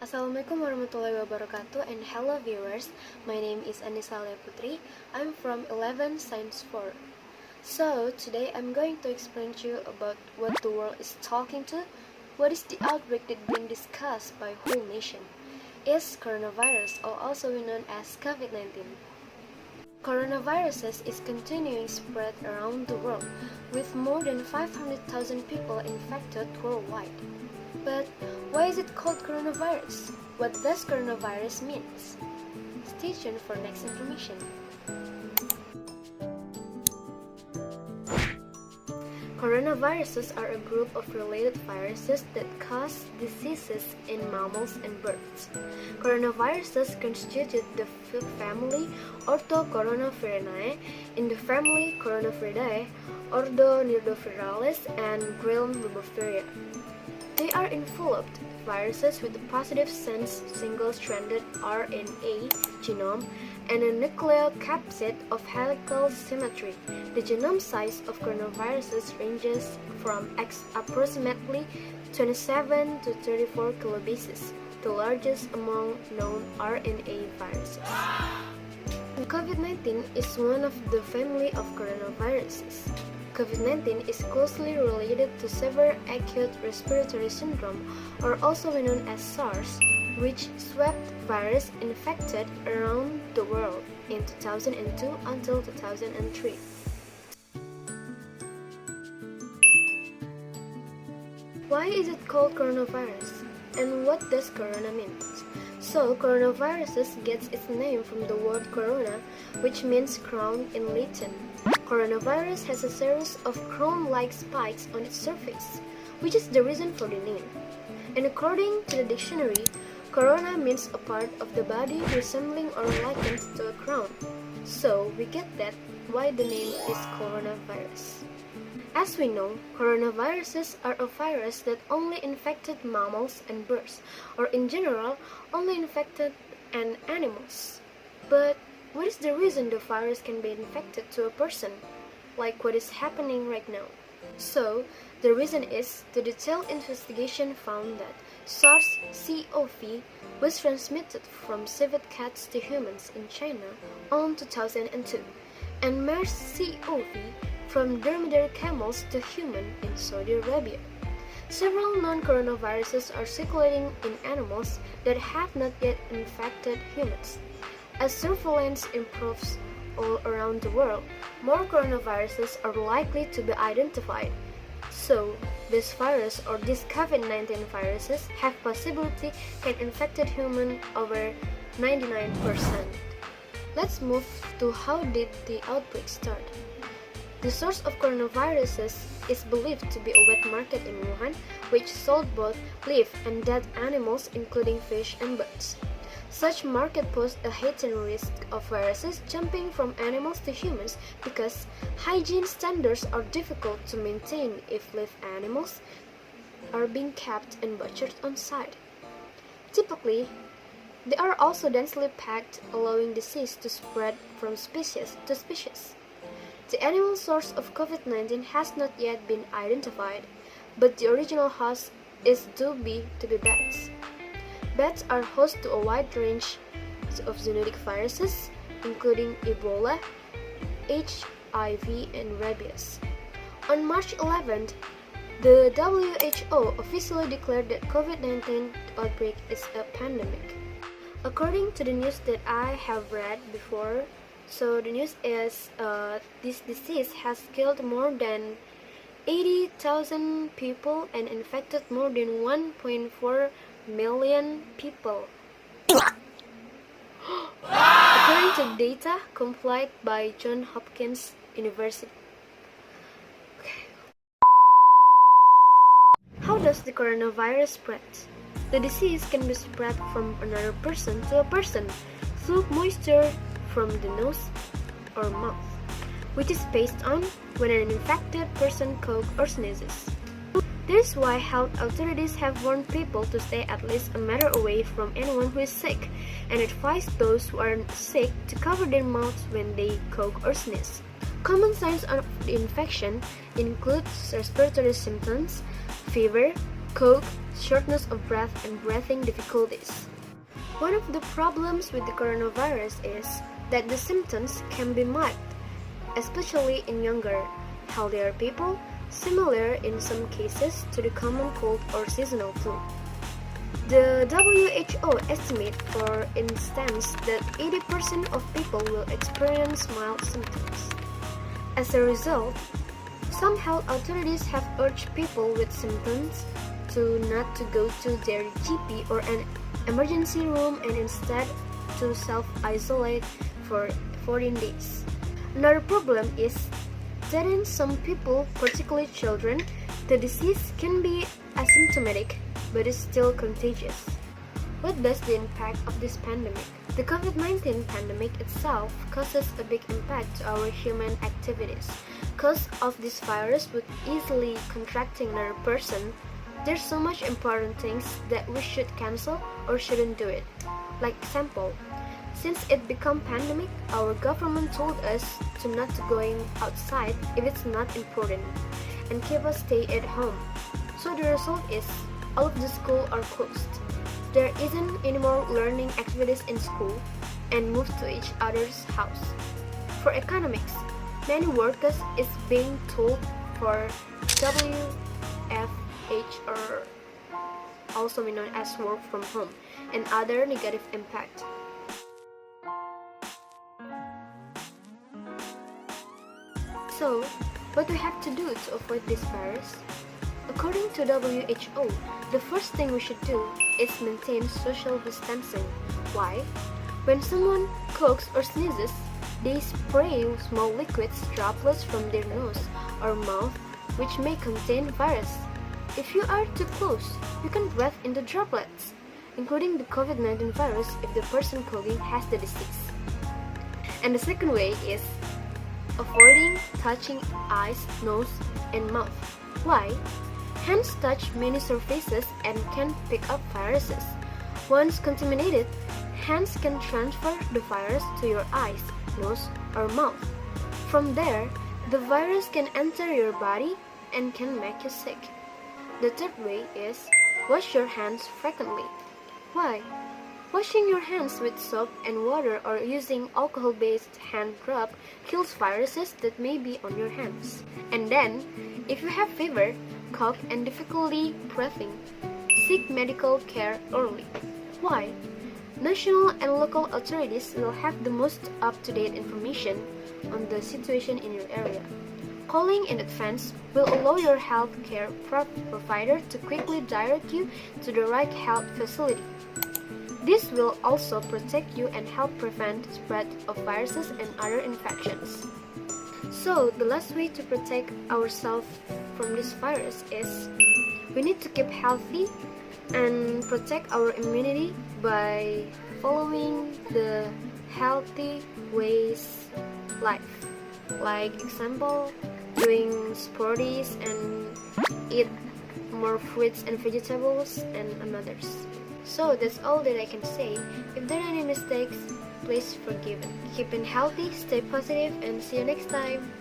Assalamualaikum warahmatullahi wabarakatuh, and hello viewers. My name is Annisa Putri. I'm from 11 Science 4. So today I'm going to explain to you about what the world is talking to. What is the outbreak that being discussed by whole nation? Is coronavirus, or also known as COVID-19. Coronaviruses is continuing spread around the world, with more than 500,000 people infected worldwide. But why is it called coronavirus? What does coronavirus mean? Stay tuned for next information. Coronaviruses are a group of related viruses that cause diseases in mammals and birds. Coronaviruses constitute the family Orthocoronavirinae, in the family Coronaviridae, Ordo Nidovirales, and Grilm-Rubophiria. They are enveloped viruses with a positive sense single-stranded RNA genome and a nucleocapsid of helical symmetry. The genome size of coronaviruses ranges from approximately 27 to 34 kilobases, the largest among known RNA viruses. COVID-19 is one of the family of coronaviruses. COVID-19 is closely related to severe acute respiratory syndrome, or also known as SARS, which swept virus infected around the world in 2002 until 2003. Why is it called coronavirus? And what does corona mean? So, coronaviruses gets its name from the word corona, which means crown in Latin. Coronavirus has a series of crown-like spikes on its surface, which is the reason for the name. And according to the dictionary, corona means a part of the body resembling or likened to a crown. So, we get that why the name is coronavirus. As we know, coronaviruses are a virus that only infected mammals and birds, or in general, only infected animals. But what is the reason the virus can be infected to a person, like what is happening right now? So, the reason is the detailed investigation found that SARS-CoV was transmitted from civet cats to humans in China on 2002, and MERS-CoV from dromedary camels to human in Saudi Arabia. Several non-coronaviruses are circulating in animals that have not yet infected humans. As surveillance improves all around the world, more coronaviruses are likely to be identified. So, this virus or these COVID-19 viruses have possibility can infect human over 99%. Let's move to how did the outbreak start. The source of coronaviruses is believed to be a wet market in Wuhan, which sold both live and dead animals including fish and birds. Such market posed a heightened risk of viruses jumping from animals to humans because hygiene standards are difficult to maintain if live animals are being kept and butchered on site. Typically, they are also densely packed, allowing disease to spread from species to species. The animal source of COVID-19 has not yet been identified, but the original host is to be bats. Bats are host to a wide range of zoonotic viruses, including Ebola, HIV, and rabies. On March 11th, the WHO officially declared that COVID-19 outbreak is a pandemic. According to the news that I have read before, so the news is this disease has killed more than 80,000 people and infected more than 1.4 million people. According to data compiled by Johns Hopkins University. How does the coronavirus spread? The disease can be spread from another person to a person through moisture from the nose or mouth, which is based on when an infected person coughs or sneezes. This is why health authorities have warned people to stay at least a meter away from anyone who is sick, and advise those who are sick to cover their mouths when they cough or sneeze. Common signs of the infection include respiratory symptoms, fever, cough, shortness of breath, and breathing difficulties. One of the problems with the coronavirus is that the symptoms can be mild, especially in younger, healthier people, similar in some cases to the common cold or seasonal flu. The WHO estimates, for instance, that 80% of people will experience mild symptoms. As a result, some health authorities have urged people with symptoms to not to go to their GP or an emergency room and instead to self-isolate for 14 days. Another problem is that in some people, particularly children, the disease can be asymptomatic but is still contagious. What does the impact of this pandemic? The COVID-19 pandemic itself causes a big impact to our human activities. Because of this virus would easily contracting another person, there's so much important things that we should cancel or shouldn't do it. Like example, since it become pandemic, our government told us to not to going outside if it's not important and keep us stay at home. So the result is all of the school are closed. There isn't any more learning activities in school and move to each other's house. For economics, many workers is being told for WFH or also known as work from home and other negative impact. So, what do we have to do to avoid this virus? According to WHO, the first thing we should do is maintain social distancing. Why? When someone coughs or sneezes, they spray small liquids droplets from their nose or mouth which may contain virus. If you are too close, you can breathe in the droplets, including the COVID-19 virus if the person coughing has the disease. And the second way is avoiding touching eyes, nose, and mouth. Why? Hands touch many surfaces and can pick up viruses. Once contaminated, hands can transfer the virus to your eyes, nose, or mouth. From there, the virus can enter your body and can make you sick. The third way is wash your hands frequently. Why? Washing your hands with soap and water or using alcohol-based hand rub kills viruses that may be on your hands. And then, if you have fever, cough, and difficulty breathing, seek medical care early. Why? National and local authorities will have the most up-to-date information on the situation in your area. Calling in advance will allow your health care provider to quickly direct you to the right health facility. This will also protect you and help prevent the spread of viruses and other infections. So, the last way to protect ourselves from this virus is we need to keep healthy and protect our immunity by following the healthy ways life. Like example, doing sporties and eat more fruits and vegetables and others. So that's all that I can say. If there are any mistakes, please forgive it. Keep it healthy, stay positive, and see you next time.